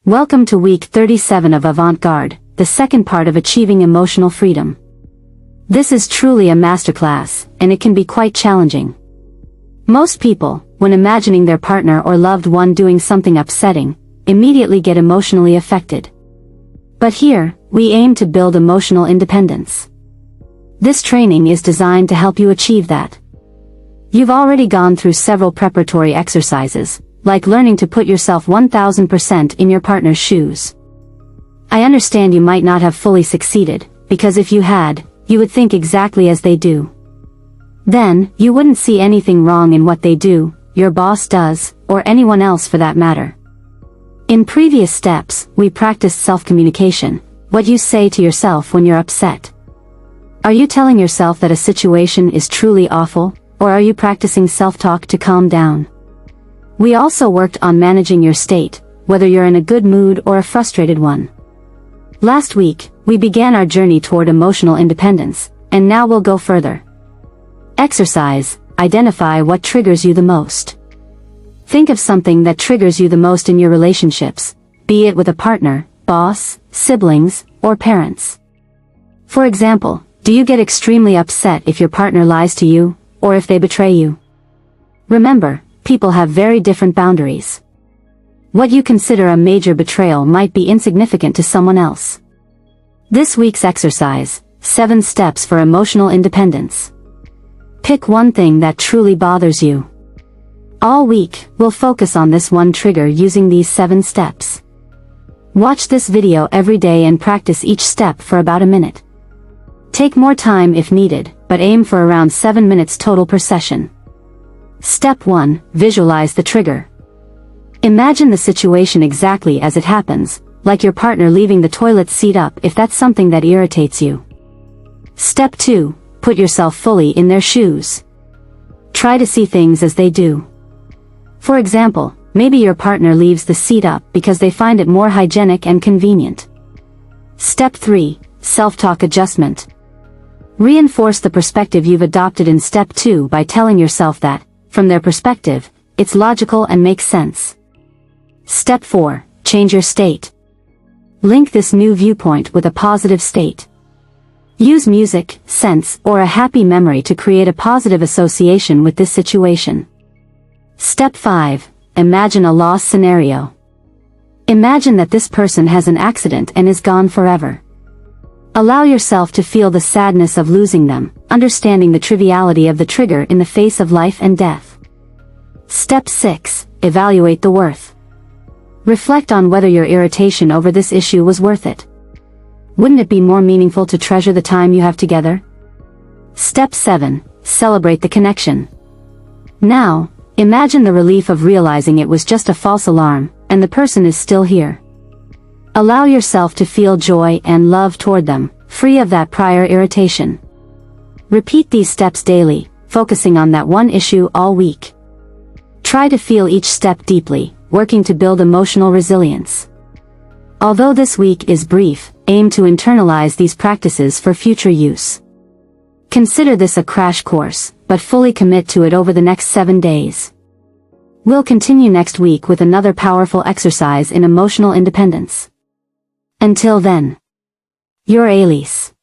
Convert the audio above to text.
Welcome to week 37 of Avant Garde, the second part of achieving emotional freedom. This is truly a masterclass, and it can be quite challenging. Most people, when imagining their partner or loved one doing something upsetting, immediately get emotionally affected. But here, we aim to build emotional independence. This training is designed to help you achieve that. You've already gone through several preparatory exercises, like learning to put yourself 1000% in your partner's shoes. I understand you might not have fully succeeded, because if you had, you would think exactly as they do. Then, you wouldn't see anything wrong in what they do, your boss does, or anyone else for that matter. In previous steps, we practiced self-communication, what you say to yourself when you're upset. Are you telling yourself that a situation is truly awful, or are you practicing self-talk to calm down? We also worked on managing your state, whether you're in a good mood or a frustrated one. Last week, we began our journey toward emotional independence, and now we'll go further. Exercise, identify what triggers you the most. Think of something that triggers you the most in your relationships, be it with a partner, boss, siblings, or parents. For example, do you get extremely upset if your partner lies to you, or if they betray you? Remember, people have very different boundaries. What you consider a major betrayal might be insignificant to someone else. This week's exercise, 7 steps for emotional independence. Pick one thing that truly bothers you. All week, we'll focus on this one trigger using these 7 steps. Watch this video every day and practice each step for about a minute. Take more time if needed, but aim for around 7 minutes total per session. Step 1. Visualize the trigger. Imagine the situation exactly as it happens, like your partner leaving the toilet seat up if that's something that irritates you. Step 2. Put yourself fully in their shoes. Try to see things as they do. For example, maybe your partner leaves the seat up because they find it more hygienic and convenient. Step 3. Self-talk adjustment. Reinforce the perspective you've adopted in Step 2 by telling yourself that, from their perspective, it's logical and makes sense. Step 4. Change your state. Link this new viewpoint with a positive state. Use music, scents, or a happy memory to create a positive association with this situation. Step 5. Imagine a loss scenario. Imagine that this person has an accident and is gone forever. Allow yourself to feel the sadness of losing them, understanding the triviality of the trigger in the face of life and death. Step 6. Evaluate the worth. Reflect on whether your irritation over this issue was worth it. Wouldn't it be more meaningful to treasure the time you have together? Step 7. Celebrate the connection. Now, imagine the relief of realizing it was just a false alarm, and the person is still here. Allow yourself to feel joy and love toward them, free of that prior irritation. Repeat these steps daily, focusing on that one issue all week. Try to feel each step deeply, working to build emotional resilience. Although this week is brief, aim to internalize these practices for future use. Consider this a crash course, but fully commit to it over the next 7 days. We'll continue next week with another powerful exercise in emotional independence. Until then, your Elise.